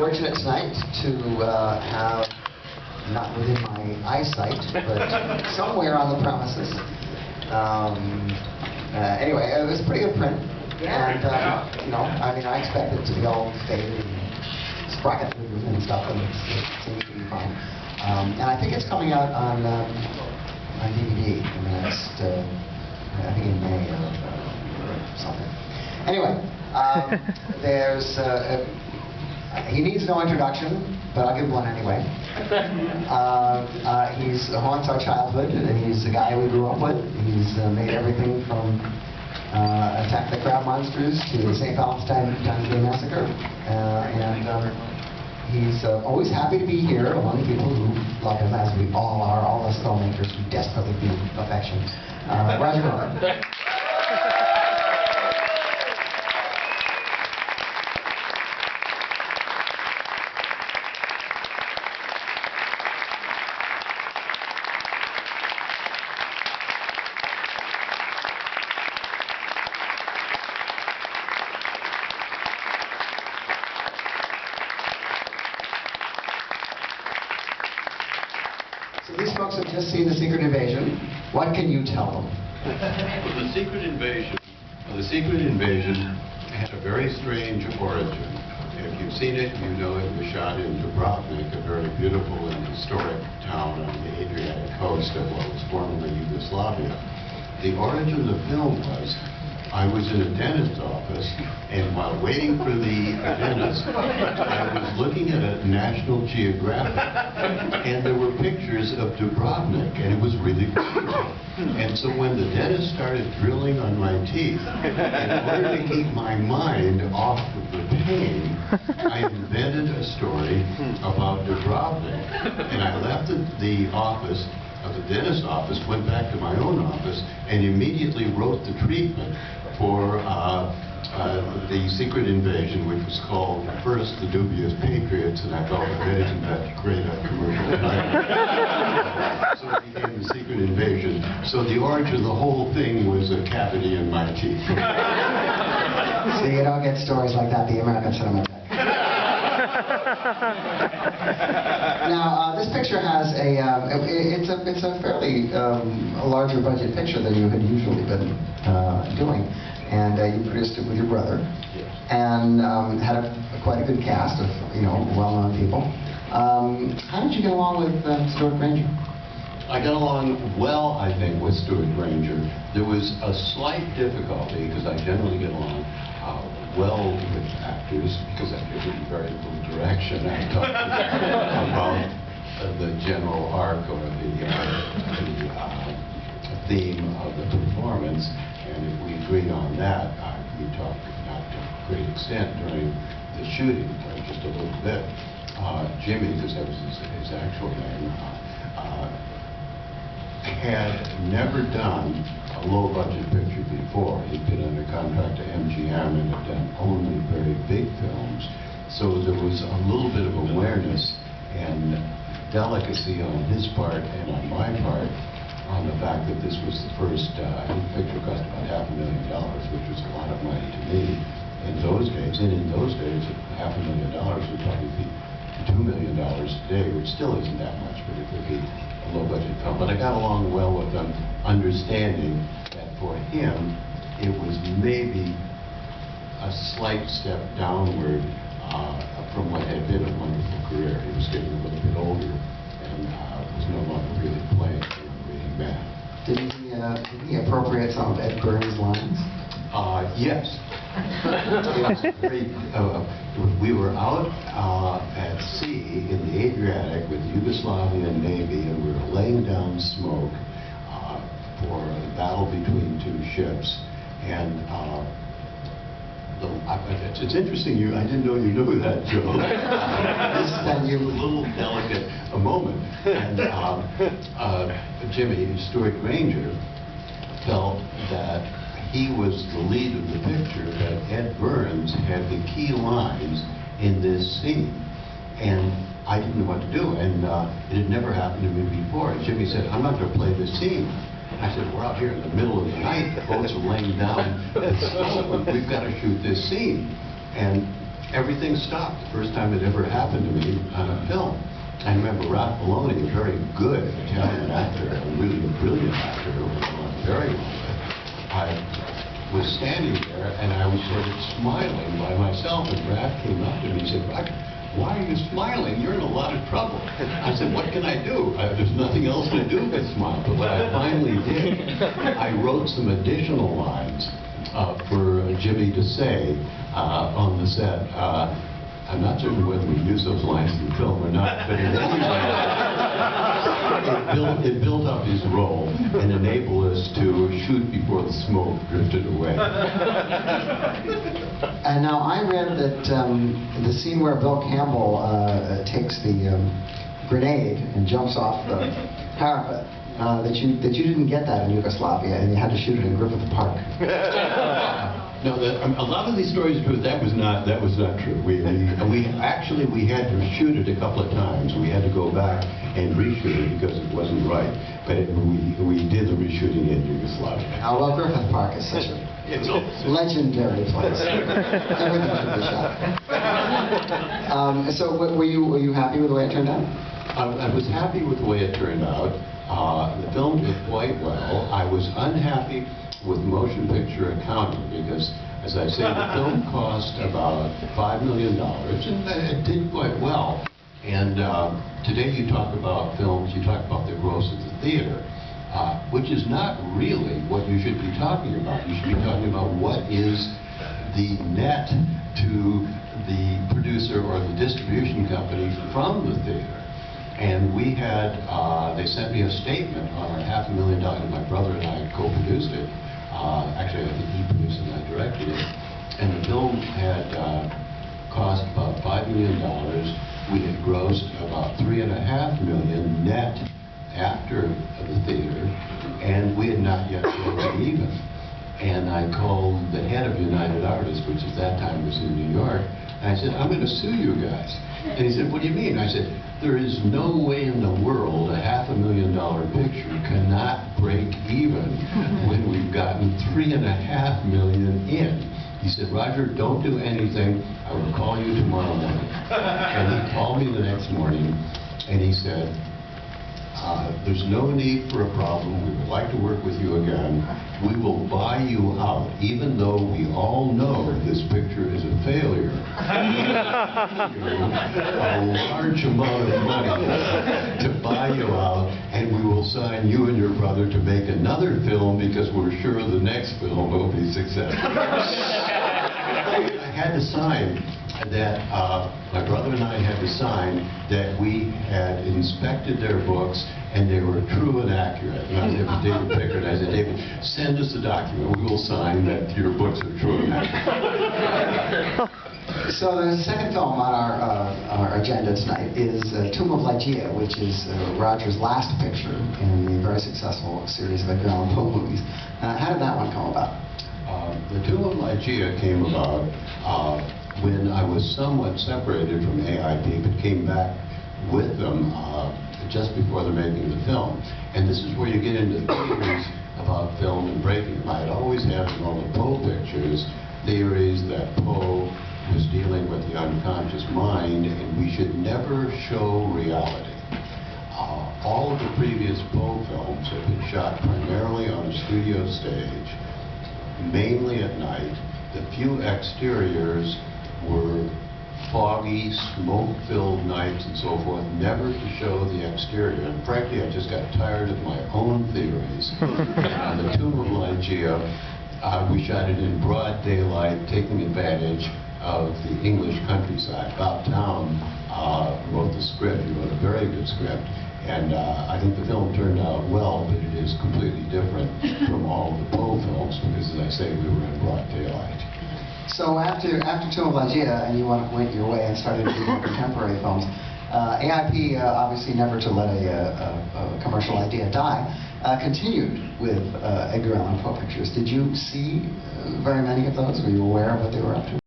Fortunate tonight to have, not within my eyesight, but somewhere on the premises. Anyway, it was a pretty good print. And, you know, I mean, I expected it to be all faded and sprocket and stuff, and it seems to be fine. And I think it's coming out on DVD in the next, I think in May or something. Anyway, there's... he needs no introduction, but I'll give one anyway. He haunts our childhood, and he's the guy we grew up with. He's made everything from Attack the Crab Monsters to St. Valentine's Day Massacre. And he's always happy to be here among people who love him, as we all are, all us filmmakers who desperately need affection. Roger Corman. These folks have just seen The Secret Invasion. What can you tell them? Well, The Secret Invasion had a very strange origin. If you've seen it, you know it was shot in Dubrovnik, a very beautiful and historic town on the Adriatic coast of what was formerly Yugoslavia. The origin of the film was, I was in a dentist's office, and while waiting for the dentist, I was looking at a National Geographic, and there were pictures of Dubrovnik, and it was really beautiful. And so when the dentist started drilling on my teeth, in order to keep my mind off of the pain, I invented a story about Dubrovnik, and I left the office of the dentist's office, went back to my own office, and immediately wrote the treatment for The Secret Invasion, which was called first The Dubious Patriots, and I thought it isn't that great a commercial title. So it became The Secret Invasion. So the origin of the whole thing was a cavity in my teeth. So you don't get stories like that, the American Cinema. Now, this picture has it's a fairly larger budget picture than you had usually been doing, and you produced it with your brother, yes. And had quite a good cast of well-known people. How did you get along with Stuart Granger? I got along well, I think, with Stuart Granger. There was a slight difficulty, because I generally get along well with actors, because I give them very little direction. I talk about the general arc or the theme of the performance, and if we agreed on that, we talked not to a great extent during the shooting, but just a little bit. Jimmy, because that was his actual name, had never done a low-budget picture before. He'd been under contract to MGM and had done only very big films. So there was a little bit of awareness and delicacy on his part and on my part on the fact that this was the first, I think the picture cost about $500,000, which was a lot of money to me in those days. And in those days, $500,000 would probably be $2 million today, which still isn't that much, but it would be a low-budget film. But I got along well with them, understanding that for him, it was maybe a slight step downward from what had been a wonderful career. He was getting a little bit older and was no longer really playing Breaking Bad. Did he appropriate some of Ed Burns' lines? Yes. We were out at sea in the Adriatic with the Yugoslavian Navy, and we were laying down smoke for the battle between two ships. And it's interesting, I didn't know you knew that, Joe. This is a little delicate moment. And Jimmy, Stuart Granger, felt that he was the lead of the picture, that Ed Burns had the key lines in this scene. And I didn't know what to do, and it had never happened to me before. And Jimmy said, I'm not going to play this scene. And I said, we're out here in the middle of the night, the boats are laying down, we've got to shoot this scene. And everything stopped. The first time it ever happened to me on a film. I remember Ralph Belloni, a very good Italian actor, a really brilliant actor who I got very well with. I was standing there and I was sort of smiling by myself, and Ralph came up to me and said, "Roger, why are you smiling? You're in a lot of trouble." I said, "What can I do? There's nothing else to do but smile." But what I finally did, I wrote some additional lines for Jimmy to say on the set. I'm not certain whether we use those lines in the film or not, but in any way, it built up his role and enabled us to shoot before the smoke drifted away. And now I read that the scene where Bill Campbell takes the grenade and jumps off the parapet, that you didn't get that in Yugoslavia, and you had to shoot it in Griffith Park. No, a lot of these stories are true. That was not true. We actually had to shoot it a couple of times. We had to go back and reshoot it because it wasn't right. But we did the reshooting in Yugoslavia. Oh, well, Griffith Park is such a legendary place. Everything should be shot. So were you happy with the way it turned out? I was happy with the way it turned out. The film did quite well. I was unhappy with motion picture accounting because, as I say, the film cost about $5 million, and it did quite well. And today you talk about films, you talk about the gross of the theater, which is not really what you should be talking about. You should be talking about what is the net to the producer or the distribution company from the theater. And we had, they sent me a statement on our $500,000, my brother and I co-produced it. Actually, I think he produced it and I directed it. And the film had cost about $5 million. We had grossed about $3.5 million net after the theater, and we had not yet broken even. And I called the head of United Artists, which at that time was in New York, and I said, "I'm going to sue you guys." And he said, "What do you mean?" I said, "There is no way in the world a $500,000 picture cannot break even when we've gotten $3.5 million in." He said, "Roger, don't do anything. I will call you tomorrow morning." And he called me the next morning and he said, "There's no need for a problem. We would like to work with you again. We will buy you out, even though we all know this picture is a failure. A large amount of money to buy you out, and we will sign you and your brother to make another film because we're sure the next film will be successful." I had to sign that, my brother and I had to sign that we had inspected their books and they were true and accurate. And I said to David Pickard, I said, "David, send us the document. We will sign that your books are true and accurate." So the second film on our agenda tonight is Tomb of Ligeia, which is Roger's last picture in the very successful series of Edgar Allan Poe movies. How did that one come about? The Tomb of Ligeia came about when I was somewhat separated from AIP, but came back with them just before they're making the film. And this is where you get into theories about film and breaking them. I had always had in all the Poe pictures theories that Poe was dealing with the unconscious mind, and we should never show reality. All of the previous Poe films have been shot primarily on a studio stage, mainly at night. The few exteriors were foggy, smoke-filled nights and so forth, never to show the exterior. And frankly, I just got tired of my own theories. And on the Tomb of Ligeia, we shot it in broad daylight, taking advantage of the English countryside. Bob Town wrote the script. He wrote a very good script. And I think the film turned out well, but it is completely different from all of the Poe films because, as I say, we were in broad daylight. So after Tomb of Ligeia, and you went your way and started to do more contemporary films, AIP, obviously never to let a commercial idea die, continued with Edgar Allan Poe pictures. Did you see very many of those? Were you aware of what they were up to?